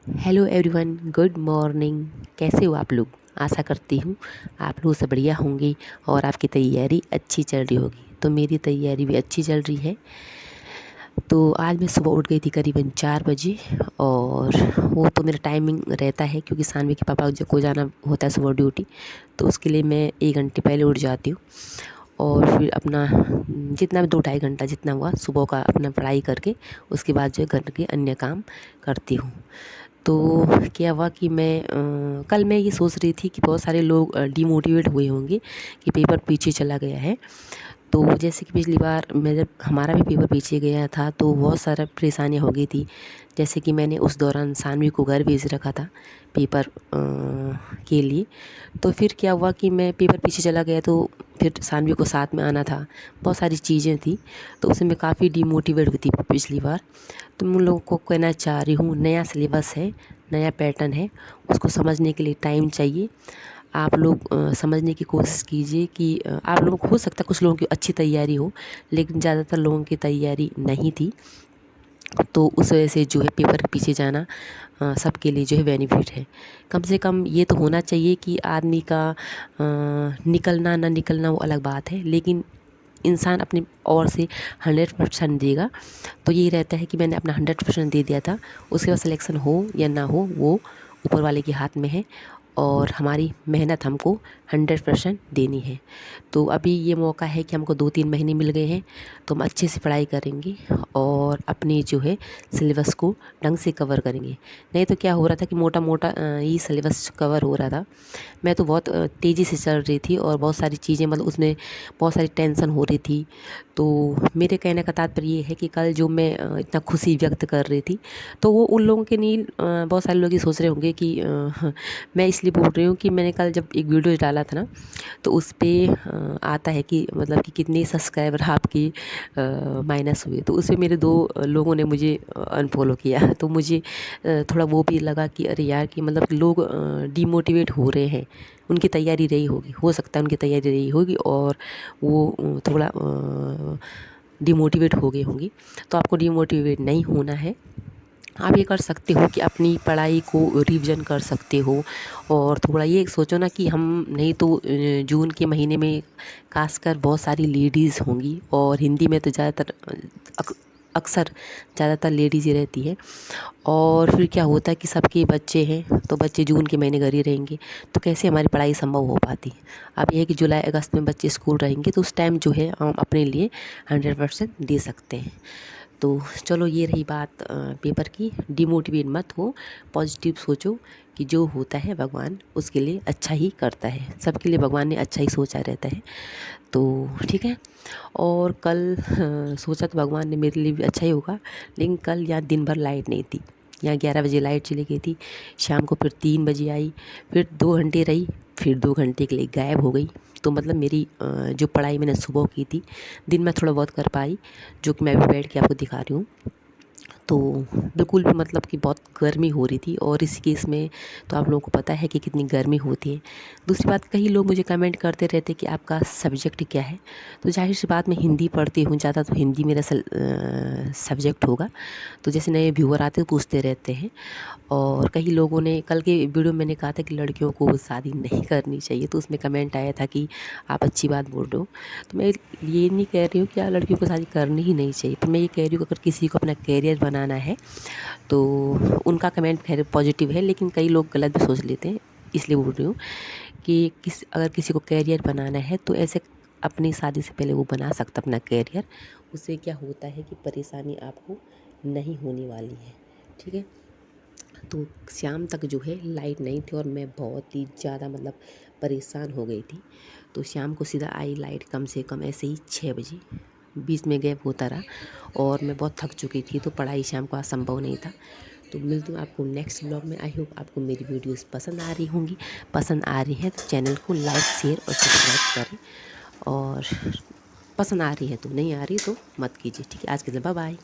Hello everyone, good morning. कैसे हो आप लोग? आशा करती हूँ आप लोग सब बढ़िया होंगे और आपकी तैयारी अच्छी चल रही होगी। तो मेरी तैयारी भी अच्छी चल रही है। तो आज मैं सुबह उठ गई थी करीबन 4 बजे। और वो तो मेरा टाइमिंग रहता है क्योंकि सानवी के पापा को जाना होता है सुबह ड्यूटी। तो उसके लिए मैं 1 घंटे पहले उठ जाती हूँ और फिर अपना जितना भी 2-2.5 घंटा जितना हुआ सुबह का अपना पढ़ाई करके उसके बाद जो है घर के अन्य काम करती हूँ। तो क्या हुआ कि कल मैं ये सोच रही थी कि बहुत सारे लोग डिमोटिवेट हुए होंगे कि पेपर पीछे चला गया है। तो जैसे कि पिछली बार मैं जब हमारा भी पेपर पीछे गया था तो बहुत सारा परेशानियाँ हो गई थी। जैसे कि मैंने उस दौरान सानवी को घर भेज रखा था पेपर के लिए। तो फिर क्या हुआ कि मैं पेपर पीछे चला गया तो फिर सानवी को साथ में आना था, बहुत सारी चीज़ें थी। तो उसमें मैं काफ़ी डिमोटिवेट हुई थी पिछली बार। तो मैं उन लोगों को कहना चाह रही हूँ, नया सिलेबस है, नया पैटर्न है, उसको समझने के लिए टाइम चाहिए। आप लोग समझने की कोशिश कीजिए कि आप लोगों को हो सकता है कुछ लोगों की अच्छी तैयारी हो, लेकिन ज़्यादातर लोगों की तैयारी नहीं थी। तो उस वजह से जो है पेपर के पीछे जाना सबके लिए जो है बेनिफिट है। कम से कम ये तो होना चाहिए कि आदमी का निकलना ना निकलना वो अलग बात है, लेकिन इंसान अपनी ओर से 100% देगा। तो यही रहता है कि मैंने अपना 100% दे दिया था। उसके बाद सिलेक्शन हो या ना हो वो ऊपर वाले के हाथ में है और हमारी मेहनत हमको 100% देनी है। तो अभी ये मौका है कि हमको 2-3 महीने मिल गए हैं, तो हम अच्छे से पढ़ाई करेंगे और अपने जो है सिलेबस को ढंग से कवर करेंगे। नहीं तो क्या हो रहा था कि मोटा मोटा ये सिलेबस कवर हो रहा था। मैं तो बहुत तेज़ी से चल रही थी और बहुत सारी चीज़ें मतलब उसमें बहुत सारी टेंशन हो रही थी। तो मेरे कहने का तात्पर्य ये है कि कल जो मैं इतना खुशी व्यक्त कर रही थी, तो वो उन लोगों के लिए बहुत सारे लोग ये सोच रहे होंगे कि मैं इसलिए बोल रही हूँ कि मैंने कल जब एक वीडियो डाला था ना, तो उस पे आता है कि मतलब कि कितने सब्सक्राइबर आपके माइनस हुए। तो उसमें मेरे 2 लोगों ने मुझे अनफॉलो किया। तो मुझे थोड़ा वो भी लगा कि अरे यार कि मतलब लोग डिमोटिवेट हो रहे हैं। उनकी तैयारी रही होगी, हो सकता है उनकी तैयारी रही होगी और वो थोड़ा डिमोटिवेट हो गए होंगे। तो आपको डिमोटिवेट नहीं होना है। आप ये कर सकते हो कि अपनी पढ़ाई को रिवीजन कर सकते हो और थोड़ा ये सोचो ना कि हम नहीं तो जून के महीने में खासकर बहुत सारी लेडीज़ होंगी और हिंदी में तो ज़्यादातर अक्सर ज़्यादातर लेडीज़ ही रहती है। और फिर क्या होता है कि सबके बच्चे हैं तो बच्चे जून के महीने घर ही रहेंगे, तो कैसे हमारी पढ़ाई संभव हो पाती। अब ये है कि जुलाई अगस्त में बच्चे स्कूल रहेंगे तो उस टाइम जो है हम अपने लिए 100% दे सकते हैं। तो चलो ये रही बात पेपर की। डिमोटिवेट मत हो, पॉजिटिव सोचो कि जो होता है भगवान उसके लिए अच्छा ही करता है, सबके लिए भगवान ने अच्छा ही सोचा रहता है। तो ठीक है। और कल सोचा तो भगवान ने मेरे लिए भी अच्छा ही होगा, लेकिन कल यहाँ दिन भर लाइट नहीं थी। यहाँ 11 बजे लाइट चली गई थी, शाम को फिर 3 बजे आई, फिर 2 घंटे रही, फिर 2 घंटे के लिए गायब हो गई। तो मतलब मेरी जो पढ़ाई मैंने सुबह की थी, दिन में थोड़ा बहुत कर पाई, जो कि मैं भी बैठ के आपको दिखा रही हूँ। तो बिल्कुल भी मतलब कि बहुत गर्मी हो रही थी और इस केस में तो आप लोगों को पता है कि कितनी गर्मी होती है। दूसरी बात, कई लोग मुझे कमेंट करते रहते कि आपका सब्जेक्ट क्या है। तो जाहिर सी बात मैं हिंदी पढ़ती हूँ ज़्यादा, तो हिंदी मेरा सब्जेक्ट होगा। तो जैसे नए व्यूअर आते पूछते रहते हैं। और कई लोगों ने कल के वीडियो में मैंने कहा था कि लड़कियों को शादी नहीं करनी चाहिए, तो उसमें कमेंट आया था कि आप अच्छी बात बोल रहे हो। तो मैं ये नहीं कह रही हूँ कि लड़कियों को शादी करनी ही नहीं चाहिए, पर मैं ये कह रही हूँ कि अगर किसी को अपना कैरियर बनाना है तो उनका कमेंट खैर पॉजिटिव है, लेकिन कई लोग गलत भी सोच लेते हैं। इसलिए बोल रही हूँ कि अगर किसी को कैरियर बनाना है तो ऐसे अपनी शादी से पहले वो बना सकता अपना कैरियर। उससे क्या होता है कि परेशानी आपको नहीं होने वाली है। ठीक है। तो शाम तक जो है लाइट नहीं थी और मैं बहुत ही ज़्यादा मतलब परेशान हो गई थी। तो शाम को सीधा आई लाइट, कम से कम ऐसे ही 6 बजे, बीच में गैप होता रहा और मैं बहुत थक चुकी थी, तो पढ़ाई शाम को असंभव नहीं था। तो मिलती हूँ आपको नेक्स्ट ब्लॉग में। आई होप आपको मेरी वीडियोस पसंद आ रही होंगी। पसंद आ रही है तो चैनल को लाइक शेयर और सब्सक्राइब करें, और पसंद आ रही है तो, नहीं आ रही तो मत कीजिए। ठीक है, आज के लिए बाय बाय।